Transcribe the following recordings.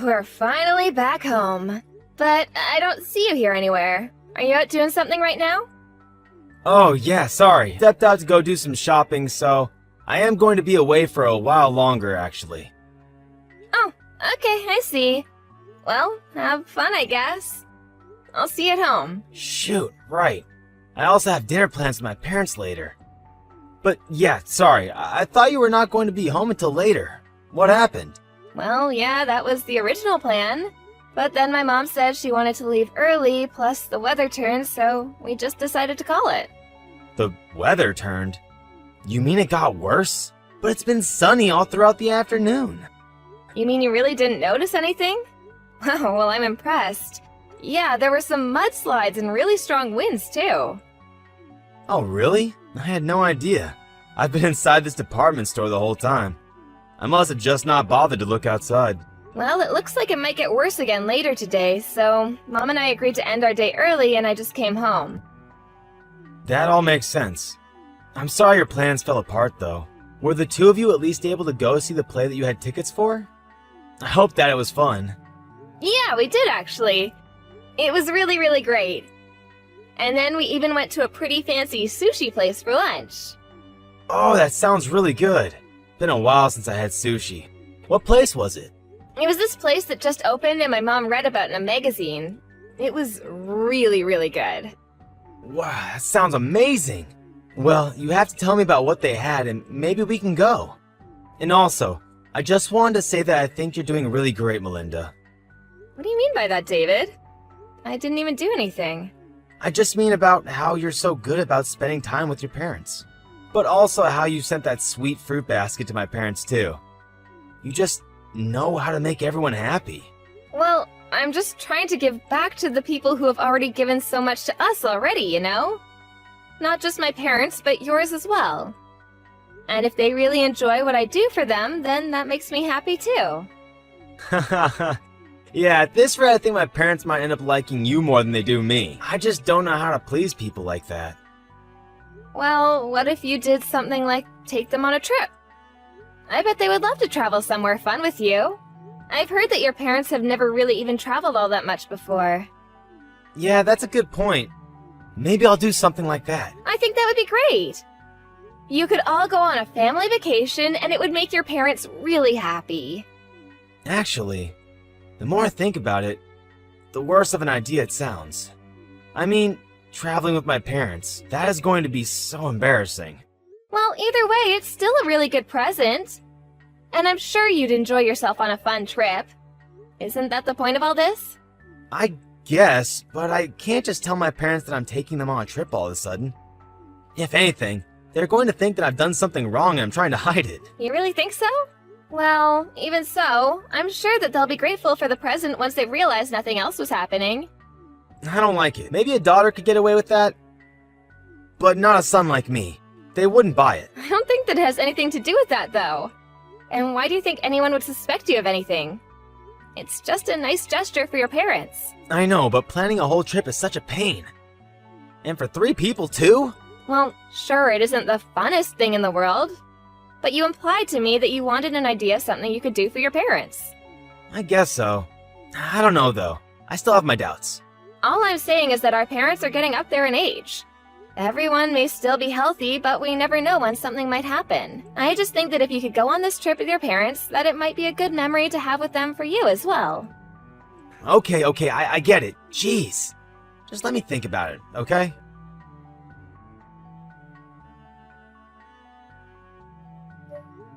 We're finally back home. But I don't see you here anywhere. Are you out doing something right now? Oh yeah, sorry. Stepped out to go do some shopping, so I am going to be away for a while longer, actually. Oh, okay, I see. Well, have fun, I guess. I'll see you at home. Shoot, right. I also have dinner plans with my parents later. But yeah, sorry. I thought you were not going to be home until later. What happened? Well, yeah, that was the original plan. But then my mom said she wanted to leave early, plus the weather turned, so we just decided to call it. The weather turned? You mean it got worse? But it's been sunny all throughout the afternoon. You mean you really didn't notice anything? Wow, well, I'm impressed. Yeah, there were some mudslides and really strong winds, too. Oh, really? I had no idea. I've been inside this department store the whole time. I must have just not bothered to look outside. Well, it looks like it might get worse again later today, so Mom and I agreed to end our day early and I just came home. That all makes sense. I'm sorry your plans fell apart, though. Were the two of you at least able to go see the play that you had tickets for? I hope that it was fun. Yeah, we did actually. It was really, really great. And then we even went to a pretty fancy sushi place for lunch. Oh, that sounds really good. Been a while since I had sushi. What place was it? It was this place that just opened and my mom read about in a magazine. It was really, really good. Wow, that sounds amazing. Well, you have to tell me about what they had and maybe we can go. And also, I just wanted to say that I think you're doing really great, Melinda. What do you mean by that, David? I didn't even do anything. I just mean about how you're so good about spending time with your parents. But also how you sent that sweet fruit basket to my parents too. You just know how to make everyone happy. Well, I'm just trying to give back to the people who have already given so much to us already, you know? Not just my parents, but yours as well. And if they really enjoy what I do for them, then that makes me happy too. Yeah, at this rate I think my parents might end up liking you more than they do me. I just don't know how to please people like that. Well, what if you did something like take them on a trip? I bet they would love to travel somewhere fun with you. I've heard that your parents have never really even traveled all that much before. Yeah, that's a good point. Maybe I'll do something like that. I think that would be great. You could all go on a family vacation and it would make your parents really happy. Actually, the more I think about it, the worse of an idea it sounds. I mean, traveling with my parents, that is going to be so embarrassing. Well, either way, it's still a really good present. And I'm sure you'd enjoy yourself on a fun trip. Isn't that the point of all this? I guess, but I can't just tell my parents that I'm taking them on a trip all of a sudden. If anything, they're going to think that I've done something wrong and I'm trying to hide it. You really think so? Well, even so, I'm sure that they'll be grateful for the present once they realize nothing else was happening. I don't like it. Maybe a daughter could get away with that, but not a son like me. They wouldn't buy it. I don't think that has anything to do with that, though. And why do you think anyone would suspect you of anything? It's just a nice gesture for your parents. I know, but planning a whole trip is such a pain. And for 3 people, too? Well, sure, it isn't the funnest thing in the world. But you implied to me that you wanted an idea of something you could do for your parents. I guess so. I don't know, though. I still have my doubts. All I'm saying is that our parents are getting up there in age. Everyone may still be healthy, but we never know when something might happen. I just think that if you could go on this trip with your parents, that it might be a good memory to have with them for you as well. Okay, I get it. Jeez. Just let me think about it, okay?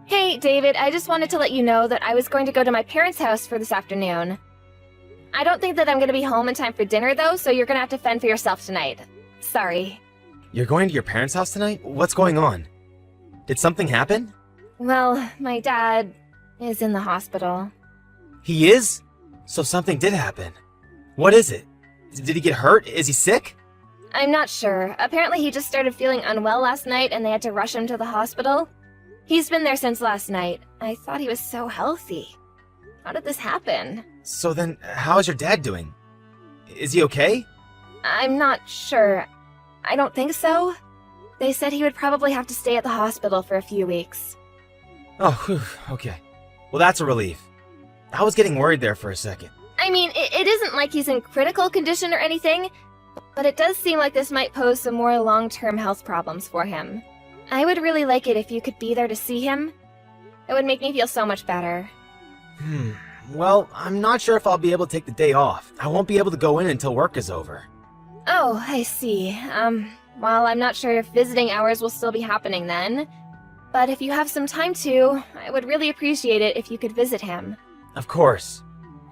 Hey, David, I just wanted to let you know that I was going to go to my parents' house for this afternoon. I don't think that I'm going to be home in time for dinner, though, so you're going to have to fend for yourself tonight. Sorry. You're going to your parents' house tonight? What's going on? Did something happen? Well, my dad is in the hospital. He is? So something did happen. What is it? Did he get hurt? Is he sick? I'm not sure. Apparently he just started feeling unwell last night and they had to rush him to the hospital. He's been there since last night. I thought he was so healthy. How did this happen? So then, how is your dad doing? Is he okay? I'm not sure. I don't think so. They said he would probably have to stay at the hospital for a few weeks. Oh, whew, okay. Well, that's a relief. I was getting worried there for a second. I mean, it isn't like he's in critical condition or anything, but it does seem like this might pose some more long-term health problems for him. I would really like it if you could be there to see him. It would make me feel so much better. Well, I'm not sure if I'll be able to take the day off. I won't be able to go in until work is over. Oh, I see. Well, I'm not sure if visiting hours will still be happening then. But if you have some time to, I would really appreciate it if you could visit him. Of course.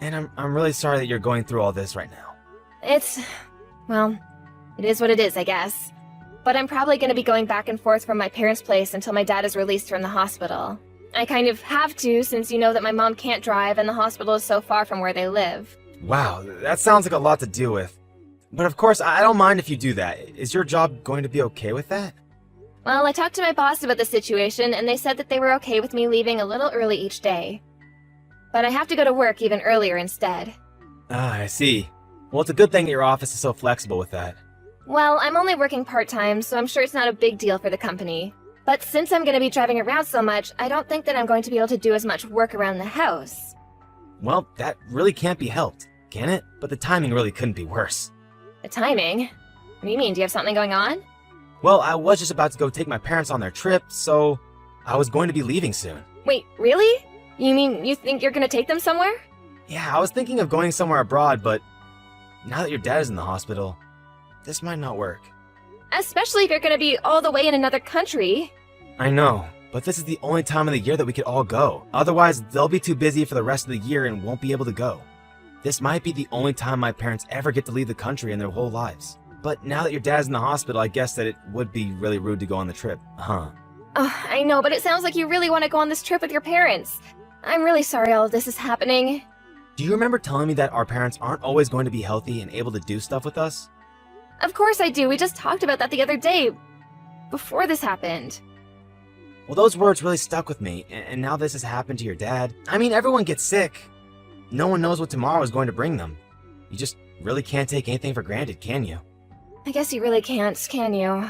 And I'm really sorry that you're going through all this right now. Well, it is what it is, I guess. But I'm probably going to be going back and forth from my parents' place until my dad is released from the hospital. I kind of have to, since you know that my mom can't drive and the hospital is so far from where they live. Wow, that sounds like a lot to deal with. But of course, I don't mind if you do that. Is your job going to be okay with that? Well, I talked to my boss about the situation, and they said that they were okay with me leaving a little early each day. But I have to go to work even earlier instead. Ah, I see. Well, it's a good thing that your office is so flexible with that. Well, I'm only working part-time, so I'm sure it's not a big deal for the company. But since I'm going to be driving around so much, I don't think that I'm going to be able to do as much work around the house. Well, that really can't be helped, can it? But the timing really couldn't be worse. The timing? What do you mean? Do you have something going on? Well, I was just about to go take my parents on their trip, so I was going to be leaving soon. Wait, really? You mean you think you're going to take them somewhere? Yeah, I was thinking of going somewhere abroad, but now that your dad is in the hospital, this might not work. Especially if you're going to be all the way in another country. I know, but this is the only time of the year that we could all go. Otherwise, they'll be too busy for the rest of the year and won't be able to go. This might be the only time my parents ever get to leave the country in their whole lives. But now that your dad's in the hospital, I guess that it would be really rude to go on the trip, huh? Oh, I know, but it sounds like you really want to go on this trip with your parents. I'm really sorry all of this is happening. Do you remember telling me that our parents aren't always going to be healthy and able to do stuff with us? Of course I do. We just talked about that the other day, before this happened. Well, those words really stuck with me, and now this has happened to your dad. I mean, everyone gets sick. No one knows what tomorrow is going to bring them. You just really can't take anything for granted, can you? I guess you really can't, can you?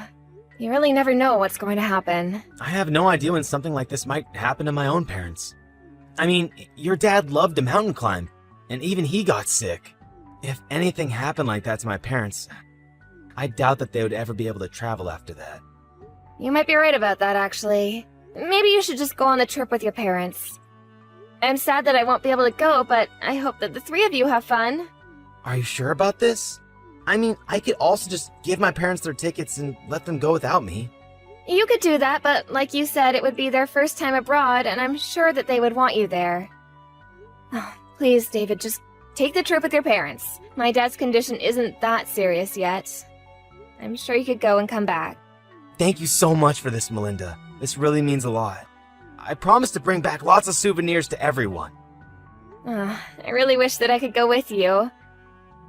You really never know what's going to happen. I have no idea when something like this might happen to my own parents. I mean, your dad loved to mountain climb, and even he got sick. If anything happened like that to my parents, I doubt that they would ever be able to travel after that. You might be right about that, actually. Maybe you should just go on the trip with your parents. I'm sad that I won't be able to go, but I hope that the three of you have fun. Are you sure about this? I mean, I could also just give my parents their tickets and let them go without me. You could do that, but like you said, it would be their first time abroad, and I'm sure that they would want you there. Oh, please, David, just take the trip with your parents. My dad's condition isn't that serious yet. I'm sure you could go and come back. Thank you so much for this, Melinda. This really means a lot. I promise to bring back lots of souvenirs to everyone. I really wish that I could go with you.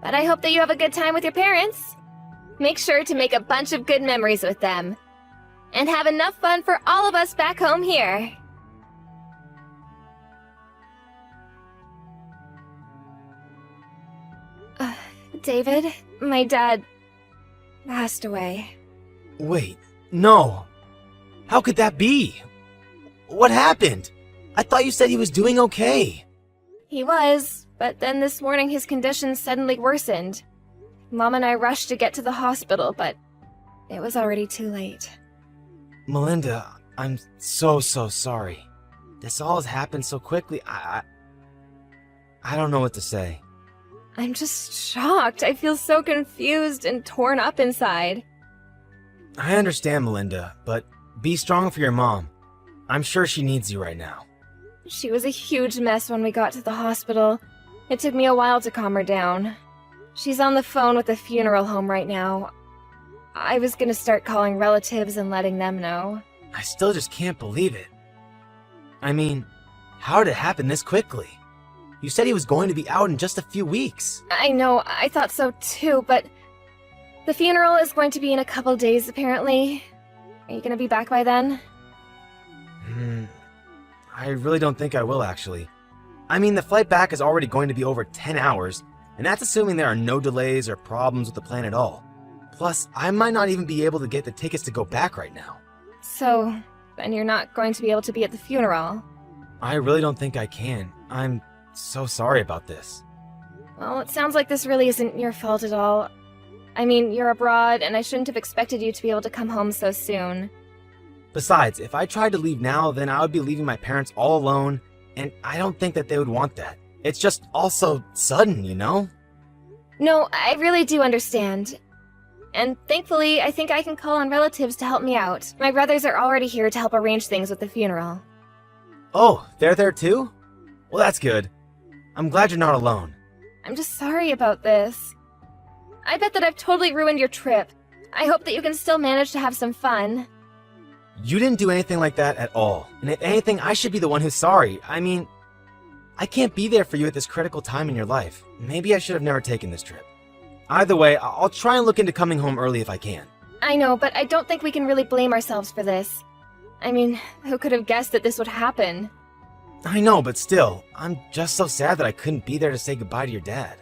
But I hope that you have a good time with your parents. Make sure to make a bunch of good memories with them. And have enough fun for all of us back home here. David, my dad passed away. Wait, no. How could that be? What happened? I thought you said he was doing okay. He was, but then this morning his condition suddenly worsened. Mom and I rushed to get to the hospital, but it was already too late. Melinda, I'm so sorry. This all has happened so quickly. I don't know what to say. I'm just shocked. I feel so confused and torn up inside. I understand, Melinda, but be strong for your mom. I'm sure she needs you right now. She was a huge mess when we got to the hospital. It took me a while to calm her down. She's on the phone with the funeral home right now. I was gonna start calling relatives and letting them know. I still just can't believe it. I mean, how did it happen this quickly? You said he was going to be out in just a few weeks. I know, I thought so too, but the funeral is going to be in a couple days, apparently. Are you gonna be back by then? I really don't think I will, actually. I mean, the flight back is already going to be over 10 hours, and that's assuming there are no delays or problems with the plane at all. Plus, I might not even be able to get the tickets to go back right now. So, then you're not going to be able to be at the funeral? I really don't think I can. I'm so sorry about this. Well, it sounds like this really isn't your fault at all. I mean, you're abroad, and I shouldn't have expected you to be able to come home so soon. Besides, if I tried to leave now, then I would be leaving my parents all alone, and I don't think that they would want that. It's just all so sudden, you know? No, I really do understand. And thankfully, I think I can call on relatives to help me out. My brothers are already here to help arrange things with the funeral. Oh, they're there too? Well, that's good. I'm glad you're not alone. I'm just sorry about this. I bet that I've totally ruined your trip. I hope that you can still manage to have some fun. You didn't do anything like that at all. And if anything, I should be the one who's sorry. I mean, I can't be there for you at this critical time in your life. Maybe I should have never taken this trip. Either way, I'll try and look into coming home early if I can. I know, but I don't think we can really blame ourselves for this. I mean, who could have guessed that this would happen? I know, but still, I'm just so sad that I couldn't be there to say goodbye to your dad.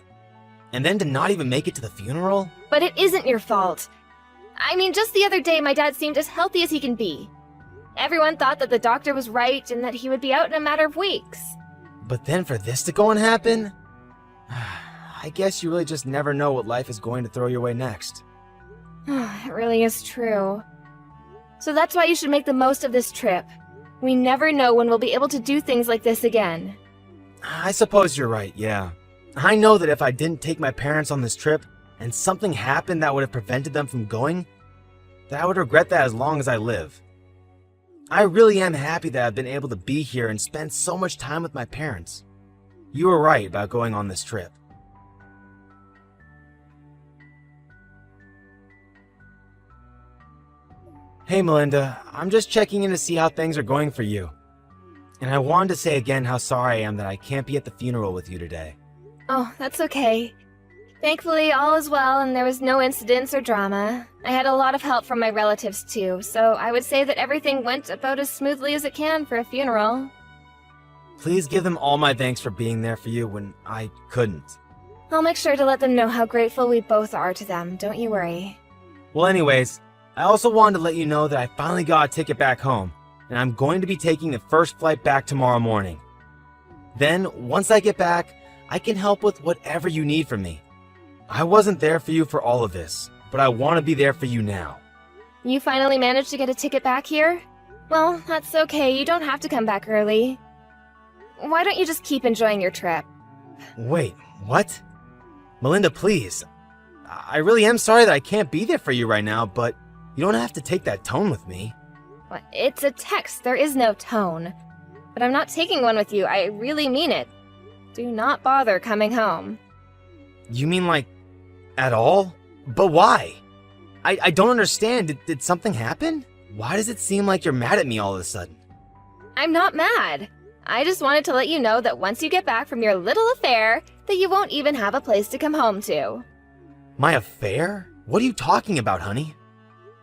And then to not even make it to the funeral? But it isn't your fault. I mean, just the other day, my dad seemed as healthy as he can be. Everyone thought that the doctor was right and that he would be out in a matter of weeks. But then for this to go and happen? I guess you really just never know what life is going to throw your way next. It really is true. So that's why you should make the most of this trip. We never know when we'll be able to do things like this again. I suppose you're right, yeah. I know that if I didn't take my parents on this trip, and something happened that would have prevented them from going, that I would regret that as long as I live. I really am happy that I've been able to be here and spend so much time with my parents. You were right about going on this trip. Hey Melinda, I'm just checking in to see how things are going for you. And I wanted to say again how sorry I am that I can't be at the funeral with you today. Oh, that's okay. Thankfully, all is well and there was no incidents or drama. I had a lot of help from my relatives too, so I would say that everything went about as smoothly as it can for a funeral. Please give them all my thanks for being there for you when I couldn't. I'll make sure to let them know how grateful we both are to them, don't you worry. Well anyways, I also wanted to let you know that I finally got a ticket back home, and I'm going to be taking the first flight back tomorrow morning. Then, once I get back, I can help with whatever you need from me. I wasn't there for you for all of this, but I want to be there for you now. You finally managed to get a ticket back here? Well, that's okay, you don't have to come back early. Why don't you just keep enjoying your trip? Wait, what? Melinda, please. I really am sorry that I can't be there for you right now, but you don't have to take that tone with me. Well, it's a text, there is no tone. But I'm not taking one with you, I really mean it. Do not bother coming home. You mean like, at all? But why? I don't understand. Did something happen? Why does it seem like you're mad at me all of a sudden? I'm not mad. I just wanted to let you know that once you get back from your little affair, that you won't even have a place to come home to. My affair? What are you talking about, honey?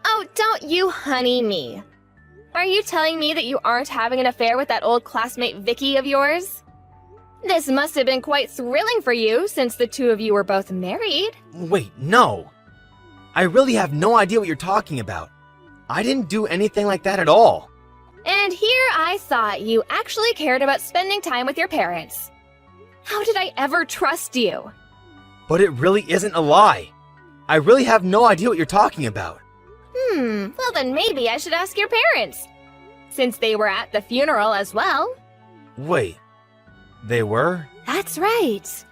Oh, don't you honey me. Are you telling me that you aren't having an affair with that old classmate Vicky of yours? This must have been quite thrilling for you, since the two of you were both married. Wait, no. I really have no idea what you're talking about. I didn't do anything like that at all. And here I thought you actually cared about spending time with your parents. How did I ever trust you? But it really isn't a lie. I really have no idea what you're talking about. Well then maybe I should ask your parents, since they were at the funeral as well. Wait, they were? That's right.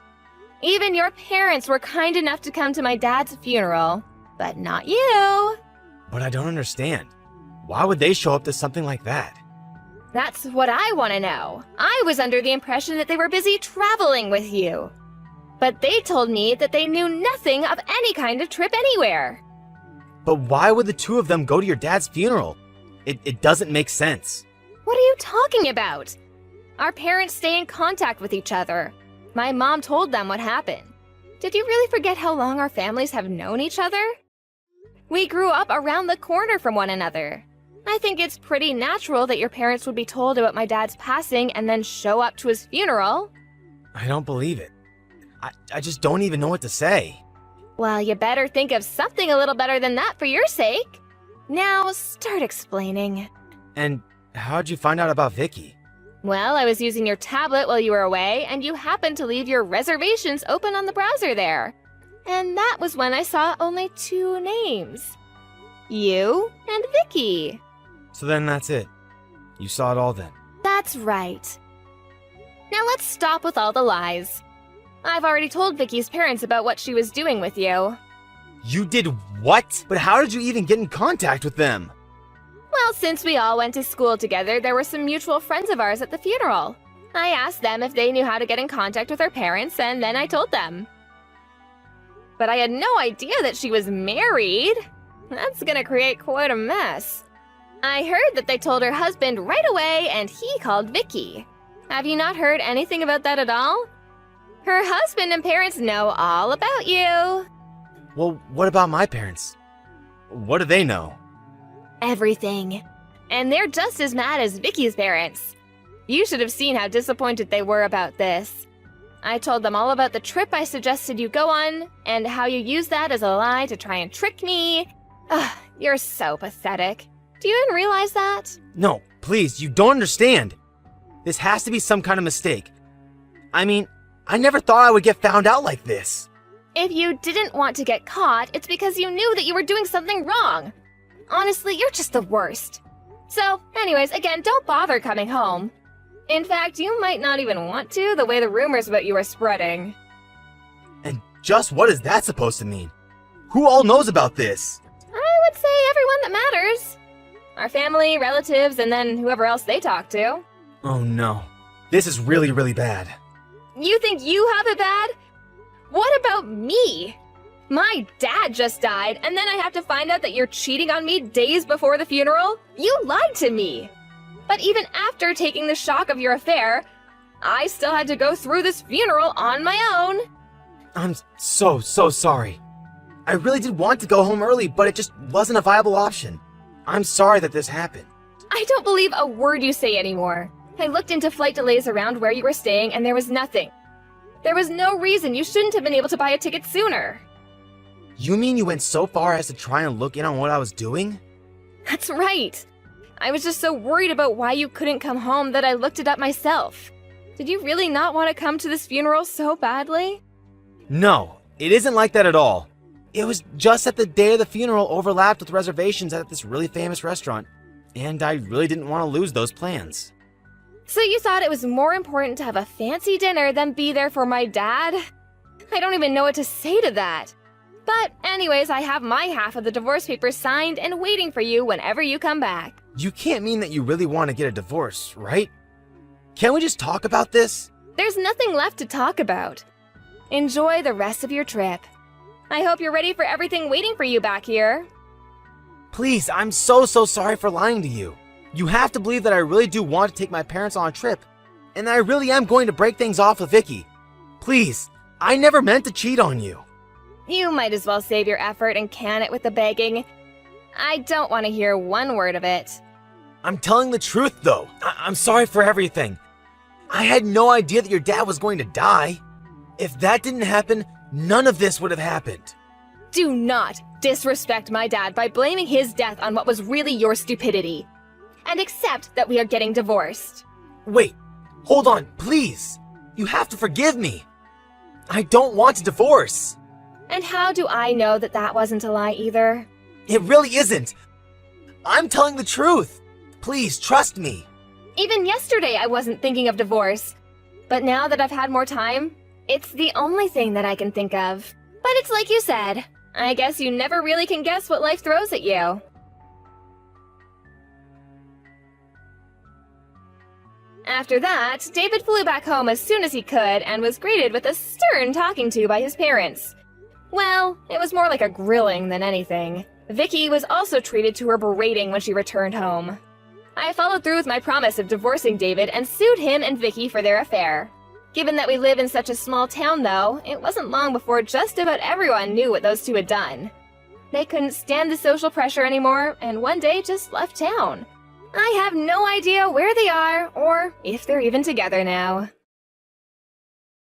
Even your parents were kind enough to come to my dad's funeral, but not you. But I don't understand. Why would they show up to something like that? That's what I want to know. I was under the impression that they were busy traveling with you. But they told me that they knew nothing of any kind of trip anywhere. But why would the two of them go to your dad's funeral? It doesn't make sense. What are you talking about? Our parents stay in contact with each other. My mom told them what happened. Did you really forget how long our families have known each other? We grew up around the corner from one another. I think it's pretty natural that your parents would be told about my dad's passing and then show up to his funeral. I don't believe it. I just don't even know what to say. Well, you better think of something a little better than that for your sake. Now, start explaining. And how'd you find out about Vicky? Well, I was using your tablet while you were away, and you happened to leave your reservations open on the browser there. And that was when I saw only 2 names. You and Vicky. So then that's it. You saw it all then. That's right. Now let's stop with all the lies. I've already told Vicky's parents about what she was doing with you. You did what? But how did you even get in contact with them? Well, since we all went to school together, there were some mutual friends of ours at the funeral. I asked them if they knew how to get in contact with her parents, and then I told them. But I had no idea that she was married. That's gonna create quite a mess. I heard that they told her husband right away, and he called Vicky. Have you not heard anything about that at all? Her husband and parents know all about you. Well, what about my parents? What do they know? Everything. And they're just as mad as Vicky's parents. You should have seen how disappointed they were about this. I told them all about the trip I suggested you go on, and how you used that as a lie to try and trick me. Ugh, you're so pathetic. Do you even realize that? No, please, you don't understand. This has to be some kind of mistake. I mean, I never thought I would get found out like this. If you didn't want to get caught, it's because you knew that you were doing something wrong. Honestly, you're just the worst. So, anyways, again, don't bother coming home. In fact, you might not even want to, the way the rumors about you are spreading. And just what is that supposed to mean? Who all knows about this? I would say everyone that matters. Our family, relatives, and then whoever else they talk to. Oh no. This is really, really bad. You think you have it bad? What about me? My dad just died, and then I have to find out that you're cheating on me days before the funeral? You lied to me! But even after taking the shock of your affair, I still had to go through this funeral on my own. I'm so sorry. I really did want to go home early, but it just wasn't a viable option. I'm sorry that this happened. I don't believe a word you say anymore. I looked into flight delays around where you were staying, and there was nothing. There was no reason you shouldn't have been able to buy a ticket sooner. You mean you went so far as to try and look in on what I was doing? That's right. I was just so worried about why you couldn't come home that I looked it up myself. Did you really not want to come to this funeral so badly? No, it isn't like that at all. It was just that the day of the funeral overlapped with reservations at this really famous restaurant, and I really didn't want to lose those plans. So you thought it was more important to have a fancy dinner than be there for my dad? I don't even know what to say to that. But anyways, I have my half of the divorce papers signed and waiting for you whenever you come back. You can't mean that you really want to get a divorce, right? Can't we just talk about this? There's nothing left to talk about. Enjoy the rest of your trip. I hope you're ready for everything waiting for you back here. Please, I'm so sorry for lying to you. You have to believe that I really do want to take my parents on a trip, and that I really am going to break things off with Vicky. Please, I never meant to cheat on you. You might as well save your effort and can it with the begging. I don't want to hear one word of it. I'm telling the truth, though. I'm sorry for everything. I had no idea that your dad was going to die. If that didn't happen, none of this would have happened. Do not disrespect my dad by blaming his death on what was really your stupidity. And accept that we are getting divorced. Wait, hold on, please. You have to forgive me. I don't want a divorce. And how do I know that that wasn't a lie either? It really isn't. I'm telling the truth. Please, trust me. Even yesterday I wasn't thinking of divorce. But now that I've had more time, it's the only thing that I can think of. But it's like you said. I guess you never really can guess what life throws at you. After that, David flew back home as soon as he could and was greeted with a stern talking to by his parents. Well, it was more like a grilling than anything. Vicky was also treated to her berating when she returned home. I followed through with my promise of divorcing David and sued him and Vicky for their affair. Given that we live in such a small town, though, it wasn't long before just about everyone knew what those two had done. They couldn't stand the social pressure anymore, and one day just left town. I have no idea where they are, or if they're even together now.